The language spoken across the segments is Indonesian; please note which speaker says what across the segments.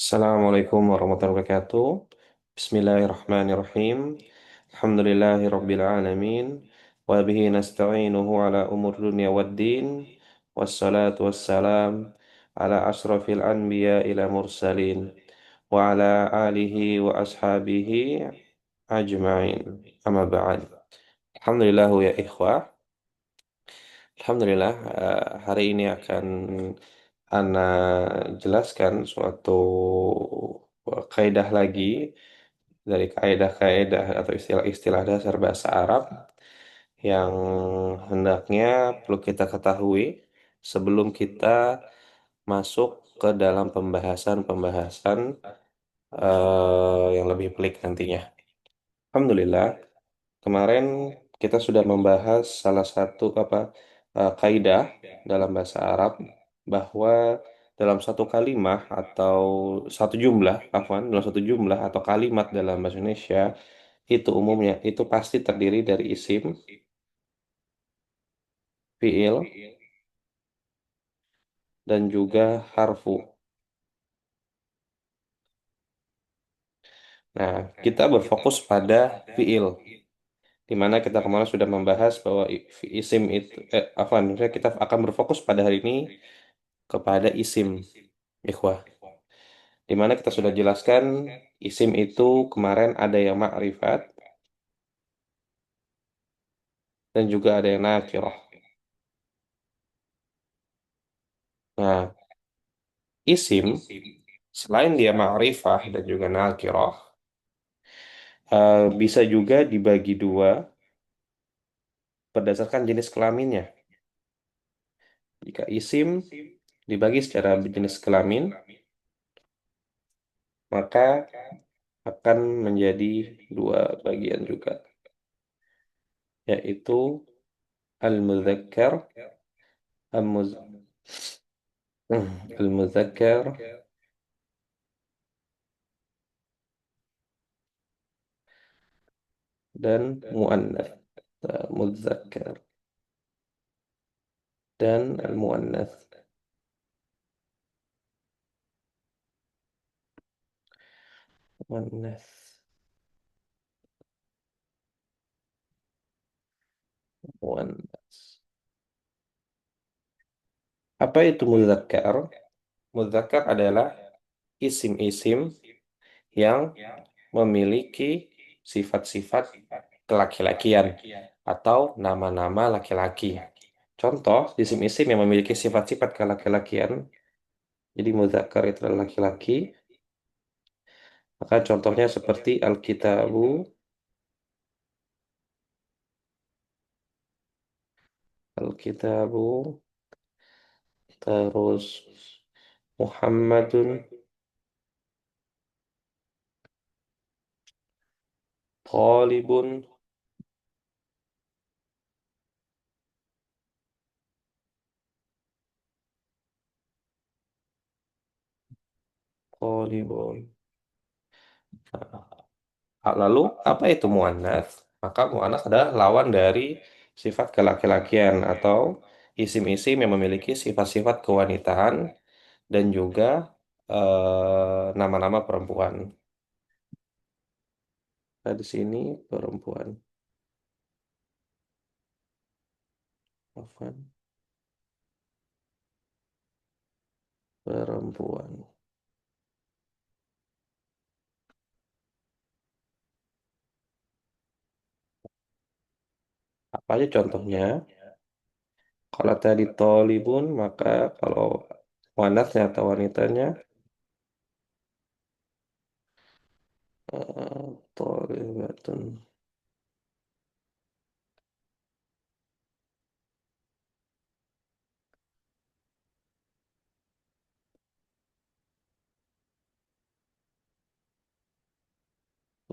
Speaker 1: Assalamualaikum warahmatullahi wabarakatuh. Bismillahirrahmanirrahim. Alhamdulillahirabbil alamin. Wa bihi nasta'inuhu ala umur dunya waddin. Wassalatu wassalam ala asrafil anbiya ila mursalin wa ala alihi wa ashabihi ajma'in. Amma ba'd. Alhamdulillah ya ikhwah. Alhamdulillah, hari ini akan Ana jelaskan suatu kaidah lagi dari kaidah-kaidah atau istilah-istilah dasar bahasa Arab yang hendaknya perlu kita ketahui sebelum kita masuk ke dalam pembahasan-pembahasan yang lebih pelik nantinya. Alhamdulillah, kemarin kita sudah membahas salah satu kaidah dalam bahasa Arab bahwa dalam satu kalimat atau satu jumlah, dalam satu jumlah atau kalimat dalam bahasa Indonesia itu umumnya itu pasti terdiri dari isim, fiil, dan juga harfu. Nah, kita berfokus pada fiil, di mana kita kemarin sudah membahas bahwa isim itu, maksudnya kita akan berfokus pada hari ini kepada isim, ikhwah. Di mana kita sudah jelaskan isim itu kemarin ada yang ma'rifat dan juga ada yang nakirah. Nah, isim selain dia ma'rifah dan juga nakirah, bisa juga dibagi dua berdasarkan jenis kelaminnya. Jika isim dibagi secara jenis kelamin, maka akan menjadi dua bagian juga, yaitu al-mudzakkar, al-muz- al-mudzakkar dan muannats. Mudzakkar dan al-muannats. Muannats, muannats. Apa itu mudzakkar? Mudzakkar adalah isim-isim yang memiliki sifat-sifat kelaki-lakian atau nama-nama laki-laki. Contoh, isim-isim yang memiliki sifat-sifat kelaki-lakian, jadi mudzakkar itu adalah laki-laki, maka contohnya seperti al-kitabu, al-kitabu, terus Muhammadun, Talibun, Talibun. Lalu apa itu muannats? Maka muannats adalah lawan dari sifat kelaki-lakian atau isim-isim yang memiliki sifat-sifat kewanitaan dan juga nama-nama perempuan. Nah, di sini perempuan. Afwan, perempuan. Apa aja contohnya? Kalau tadi tolibun, maka kalau muannats atau wanitanya tolibatun,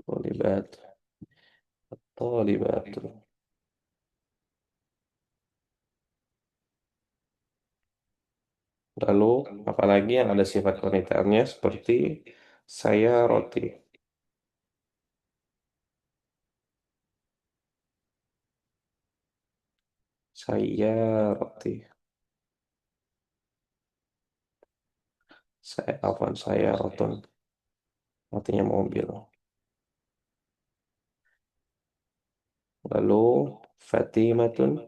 Speaker 1: tolibat, tolibatun. Lalu, apalagi yang ada sifat kewanitaannya seperti saya roti, saya roti, Saya rotun, artinya mobil. Lalu Fatimatun,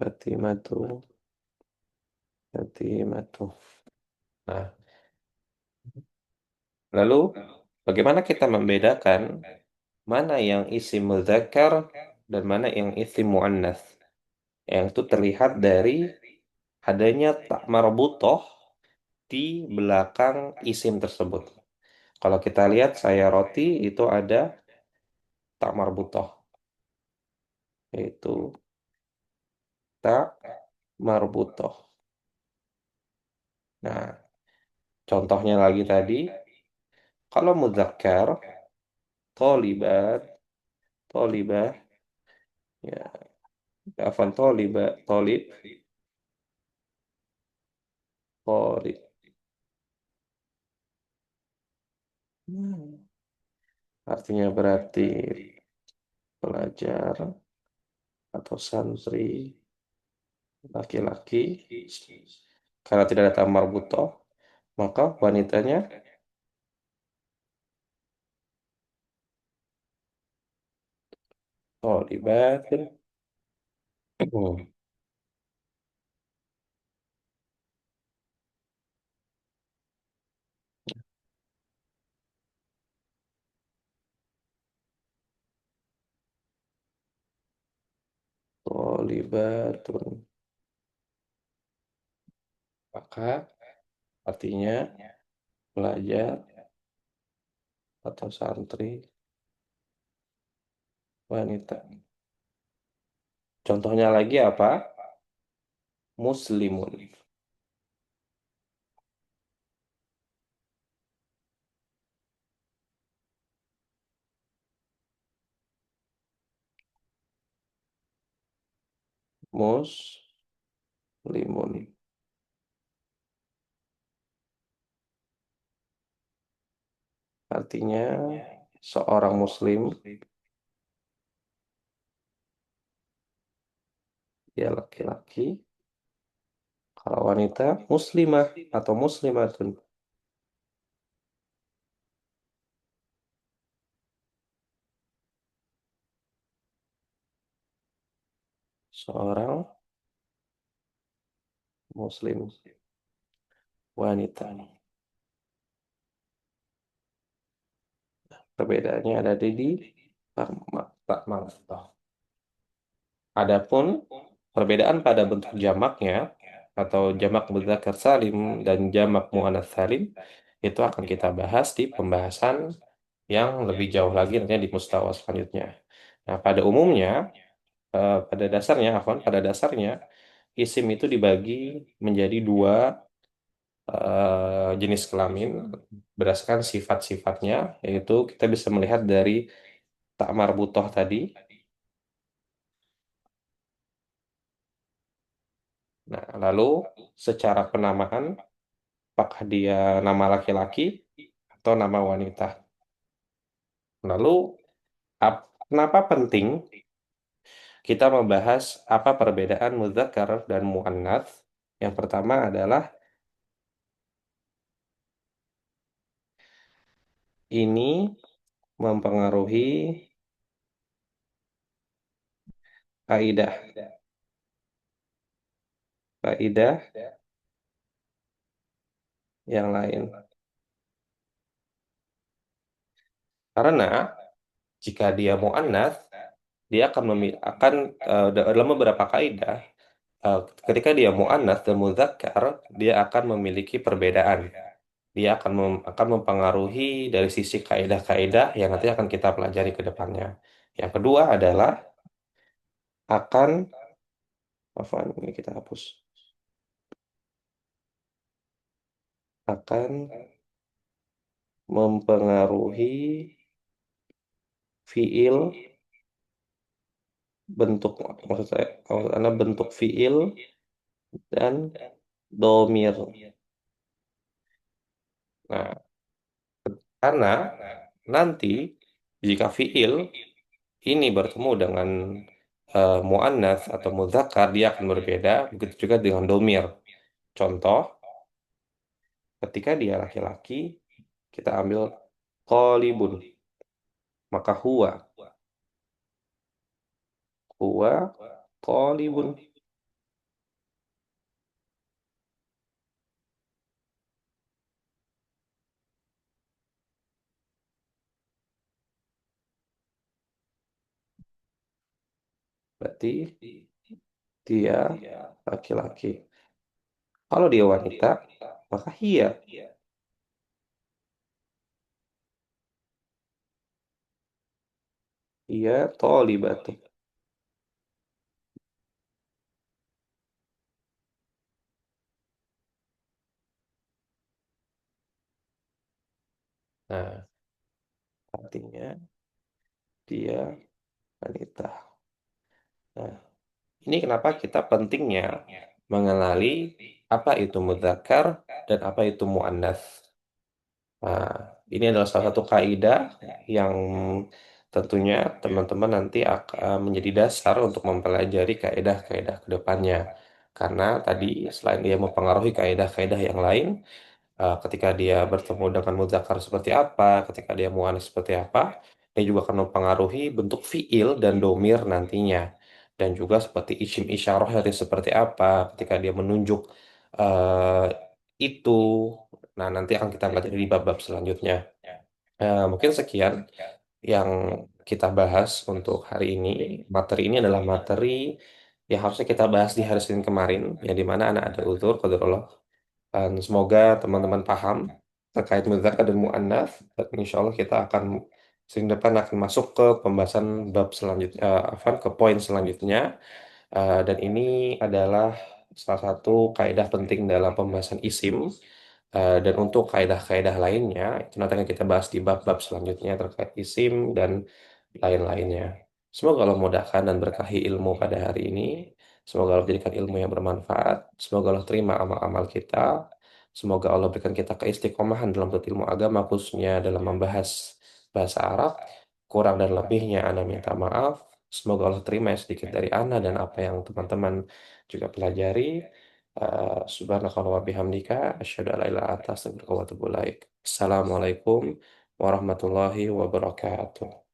Speaker 1: Fatimatu, Fatimatu. Nah, lalu bagaimana kita membedakan mana yang isim mudzakkar dan mana yang isim muannats? Yang itu terlihat dari adanya tak marbutoh di belakang isim tersebut. Kalau kita lihat saya roti itu ada tak marbutoh, yaitu tak marbutoh. Nah, contohnya lagi tadi, kalau mudzakkar, tolibat, tolibah, ya, afan tolibah, tolib, tolib. Hmm. Artinya berarti pelajar atau santri laki-laki. Karena tidak ada tamar butoh, maka wanitanya tolibatin. Tolibatun. Maka artinya pelajar atau santri wanita. Contohnya lagi apa? Muslimun. Muslimun. Artinya seorang muslim, dia laki-laki. Kalau wanita, muslimah atau muslimatun. Seorang muslim wanita. Perbedaannya ada di tak mangsa. Adapun perbedaan pada bentuk jamaknya atau jamak mudzakkar salim dan jamak muannats salim itu akan kita bahas di pembahasan yang lebih jauh lagi nantinya di mustawa selanjutnya. Nah, pada umumnya, pada dasarnya isim itu dibagi menjadi dua jenis kelamin berdasarkan sifat-sifatnya, yaitu kita bisa melihat dari tak marbutoh tadi. Nah, lalu secara penamaan, apakah dia nama laki-laki atau nama wanita? Lalu, kenapa penting kita membahas apa perbedaan mudzakkar dan muannats? Yang pertama adalah ini mempengaruhi kaidah, kaidah yang lain. Karena jika dia muannats, dia akan akan dalam beberapa kaidah, eh, ketika dia muannats dan mudzakkar, dia akan memiliki perbedaan. Dia akan mempengaruhi dari sisi kaidah-kaidah yang nanti akan kita pelajari ke depannya. Yang kedua adalah akan apa ini kita hapus, akan mempengaruhi fiil, bentuk, maksud Anda bentuk fiil dan domir. Nah, karena nanti jika fiil ini bertemu dengan muannats atau mudzakkar, dia akan berbeda. Begitu juga dengan domir. Contoh, ketika dia laki-laki, kita ambil qalibun, maka huwa qalibun. Berarti dia laki-laki. Kalau dia wanita, maka hia. Ia tolibatu. Nah, artinya dia wanita. Nah, ini kenapa kita pentingnya mengenali apa itu mudzakkar dan apa itu muannats. Nah, ini adalah salah satu kaidah yang tentunya teman-teman nanti akan menjadi dasar untuk mempelajari kaidah-kaidah ke depannya. Karena tadi selain dia mempengaruhi kaidah-kaidah yang lain, ketika dia bertemu dengan mudzakkar seperti apa, ketika dia muannats seperti apa, dia juga akan mempengaruhi bentuk fiil dan domir nantinya. Dan juga seperti isim isyarah dari seperti apa, ketika dia menunjuk eh, itu. Nah, nanti akan kita pelajari di bab-bab selanjutnya. Mungkin sekian yang kita bahas untuk hari ini. Materi ini adalah materi yang harusnya kita bahas di hari Senin kemarin, yang dimana anak ada uzur, qadarullah. Dan semoga teman-teman paham terkait mudzakkar dan muannats. Dan insya Allah kita akan Senin depan akan masuk ke pembahasan bab selanjutnya, ke poin selanjutnya. Dan ini adalah salah satu kaidah penting dalam pembahasan isim. Dan untuk kaidah-kaidah lainnya, itu nanti akan kita bahas di bab-bab selanjutnya terkait isim dan lain-lainnya. Semoga Allah mudahkan dan berkahi ilmu pada hari ini. Semoga Allah berikan ilmu yang bermanfaat. Semoga Allah terima amal-amal kita. Semoga Allah berikan kita keistiqomahan dalam menuntut ilmu agama, khususnya dalam membahas bahasa Arab. Kurang dan lebihnya, Ana minta maaf. Semoga Allah terima yang sedikit dari Ana dan apa yang teman-teman juga pelajari. Subhanakallah wa bihamdika asyhadu an la ilaha illa anta astaghfiruka wa atubu ilaik. Assalamualaikum warahmatullahi wabarakatuh.